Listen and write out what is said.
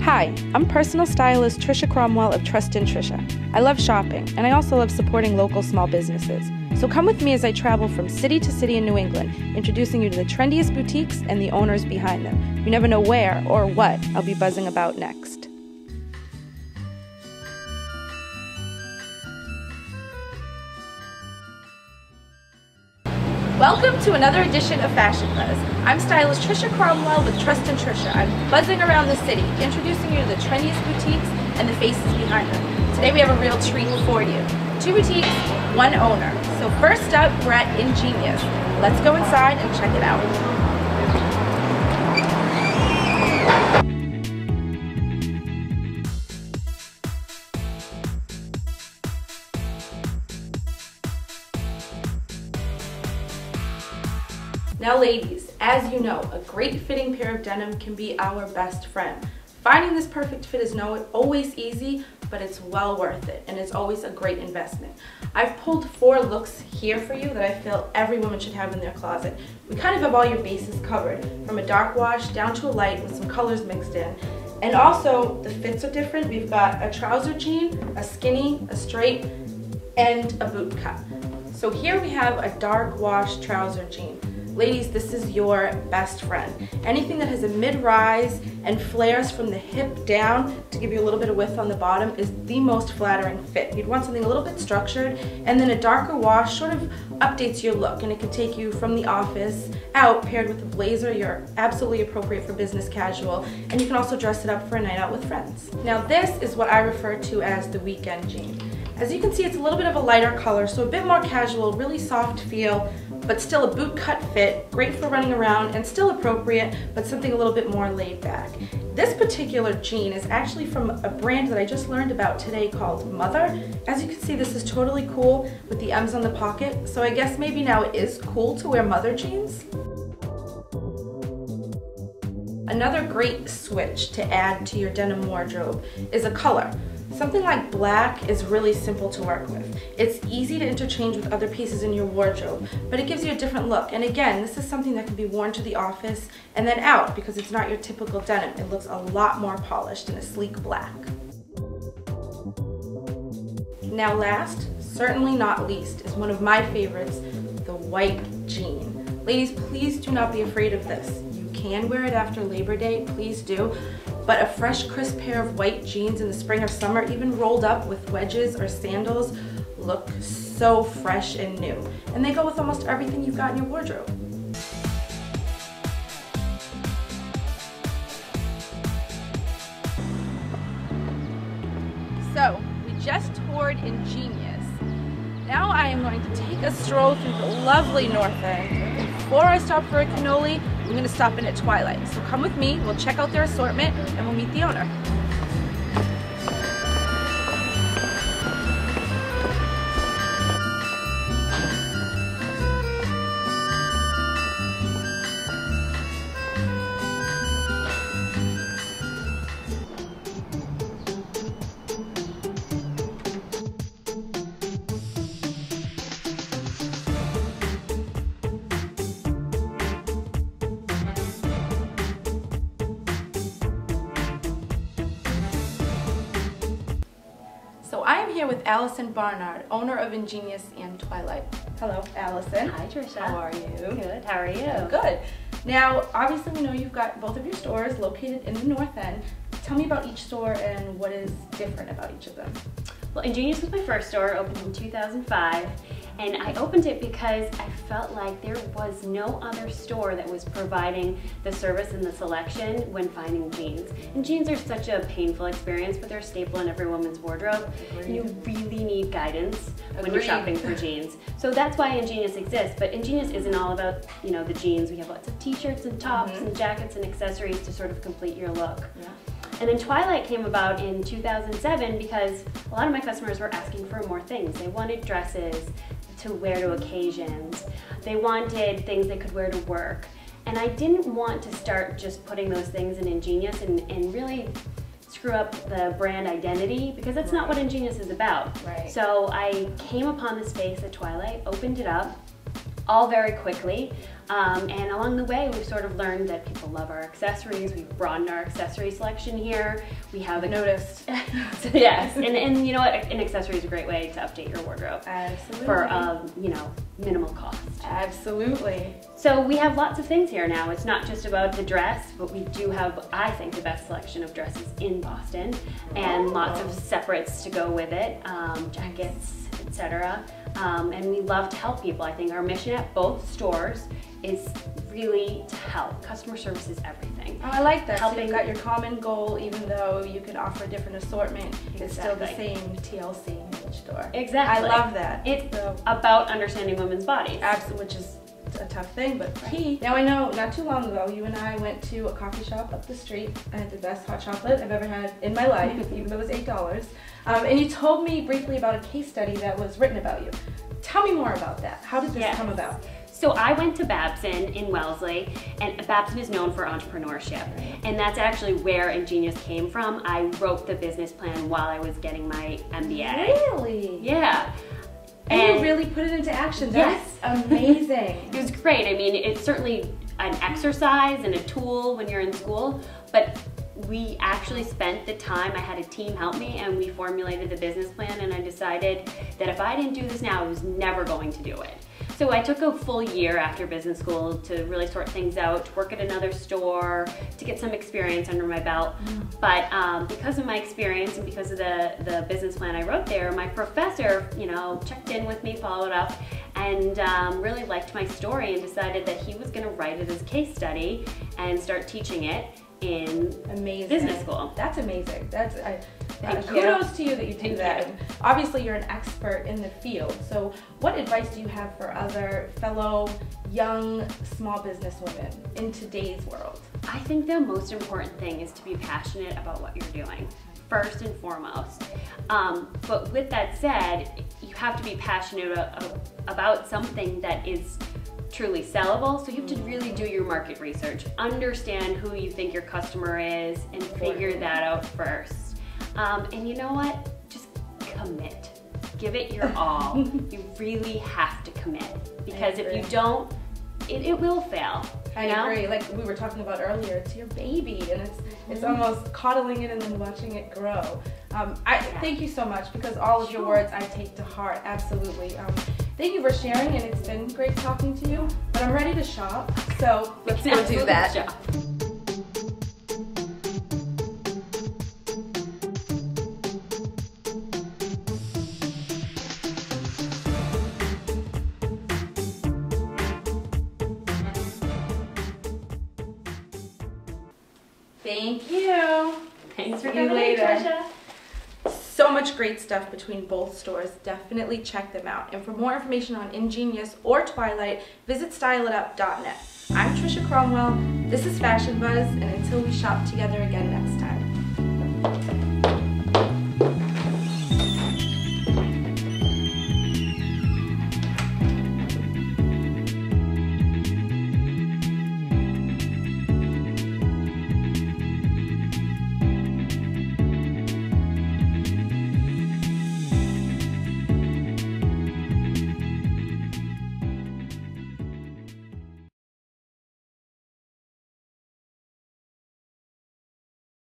Hi, I'm personal stylist Tricia Cromwell of Trust in Tricia. I love shopping, and I also love supporting local small businesses. So come with me as I travel from city to city in New England, introducing you to the trendiest boutiques and the owners behind them. You never know where or what I'll be buzzing about next. Welcome to another edition of Fashion Buzz. I'm stylist Tricia Cromwell with Trust in Tricia. I'm buzzing around the city, introducing you to the trendiest boutiques and the faces behind them. Today we have a real treat for you. 2 boutiques, 1 owner. So first up, we're at Injeanius. Let's go inside and check it out. Now ladies, as you know, a great fitting pair of denim can be our best friend. Finding this perfect fit is not always easy, but it's well worth it, and it's always a great investment. I've pulled 4 looks here for you that I feel every woman should have in their closet. We kind of have all your bases covered, from a dark wash down to a light with some colors mixed in. And also, the fits are different. We've got a trouser jean, a skinny, a straight, and a boot cut. So here we have a dark wash trouser jean. Ladies, this is your best friend. Anything that has a mid-rise and flares from the hip down to give you a little bit of width on the bottom is the most flattering fit. You'd want something a little bit structured, and then a darker wash sort of updates your look, and it can take you from the office out paired with a blazer. You're absolutely appropriate for business casual, and you can also dress it up for a night out with friends. Now this is what I refer to as the weekend jean. As you can see, it's a little bit of a lighter color, so a bit more casual, really soft feel, but still a boot cut fit, great for running around and still appropriate, but something a little bit more laid back. This particular jean is actually from a brand that I just learned about today called Mother. As you can see, this is totally cool with the M's on the pocket, so I guess maybe now it is cool to wear Mother jeans. Another great switch to add to your denim wardrobe is a color. Something like black is really simple to work with. It's easy to interchange with other pieces in your wardrobe, but it gives you a different look. And again, this is something that can be worn to the office and then out because it's not your typical denim. It looks a lot more polished in a sleek black. Now last, certainly not least, is one of my favorites, the white jean. Ladies, please do not be afraid of this. You can wear it after Labor Day, please do. But a fresh, crisp pair of white jeans in the spring or summer, even rolled up with wedges or sandals, look so fresh and new. And they go with almost everything you've got in your wardrobe. So, we just toured Injeanius. Now I am going to take a stroll through the lovely North End. Before I stop for a cannoli, I'm going to stop in at Twilight. So come with me, we'll check out their assortment, and we'll meet the owner. So I am here with Alison Barnard, owner of Injeanius and Twilight. Hello, Alison. Hi, Tricia. How are you? Good. How are you? Good. Now, obviously we know you've got both of your stores located in the North End. Tell me about each store and what is different about each of them. Well, Injeanius was my first store, opened in 2005, and I opened it because I felt like there was no other store that was providing the service and the selection when finding jeans. And jeans are such a painful experience, but they're a staple in every woman's wardrobe. And you really need guidance when you're shopping for jeans. So that's why Injeanius exists, but Injeanius isn't all about, you know, the jeans. We have lots of t-shirts and tops and jackets and accessories to sort of complete your look. Yeah. And then Twilight came about in 2007 because a lot of my customers were asking for more things. They wanted dresses to wear to occasions. They wanted things they could wear to work. And I didn't want to start just putting those things in Injeanius and really screw up the brand identity because that's not what Injeanius is about. Right. So I came upon the space at Twilight, opened it up, all very quickly. And along the way, we've sort of learned that people love our accessories. We've broadened our accessory selection here. We have noticed. So, yes, and you know what? An accessory is a great way to update your wardrobe. Absolutely. For you know, minimal cost. Absolutely. So we have lots of things here now. It's not just about the dress, but we do have, I think, the best selection of dresses in Boston, and lots of separates to go with it, jackets, etc. And we love to help people. I think our mission at both stores is really to help. Customer service is everything. Oh, I like that. Helping. So you've got your common goal, even though you could offer a different assortment, Exactly. it's still the same TLC in each store. Exactly. I love that. It's about understanding women's bodies. Absolutely, which is a tough thing, but key. Now I know not too long ago, you and I went to a coffee shop up the street. I had the best hot chocolate I've ever had in my life, even though it was $8. And you told me briefly about a case study that was written about you. Tell me more about that. How did this come about? So I went to Babson in Wellesley, and Babson is known for entrepreneurship. And that's actually where InJeanius came from. I wrote the business plan while I was getting my MBA. Really? Yeah. And you really put it into action. That's amazing. It was great. I mean, it's certainly an exercise and a tool when you're in school, but we actually spent the time, I had a team help me, and we formulated the business plan, and I decided that if I didn't do this now, I was never going to do it. So I took a full year after business school to really sort things out, to work at another store, to get some experience under my belt. But because of my experience and because of the business plan I wrote there, my professor, you know, checked in with me, followed up, and really liked my story and decided that he was going to write it as a case study and start teaching it in business school. That's amazing. That's kudos to you that you do that. And obviously, you're an expert in the field. So, what advice do you have for other fellow young small business women in today's world? I think the most important thing is to be passionate about what you're doing, first and foremost. But with that said, you have to be passionate about something that is truly sellable, so you have to really do your market research, understand who you think your customer is, and figure that out first. And you know what? Just commit. Give it your all. You really have to commit, because if you don't, it will fail. I agree. Like we were talking about earlier, it's your baby, and it's almost coddling it and then watching it grow. Thank you so much, because all of your words I take to heart. Absolutely. Thank you for sharing, and it's been great talking to you. But I'm ready to shop, so let's go do that. Shop. Thank you. Thanks for coming in, Tricia. So much great stuff between both stores. Definitely check them out. And for more information on InJeanius or Twilight, visit styleitup.net. I'm Tricia Cromwell. This is Fashion Buzz, and until we shop together again next time.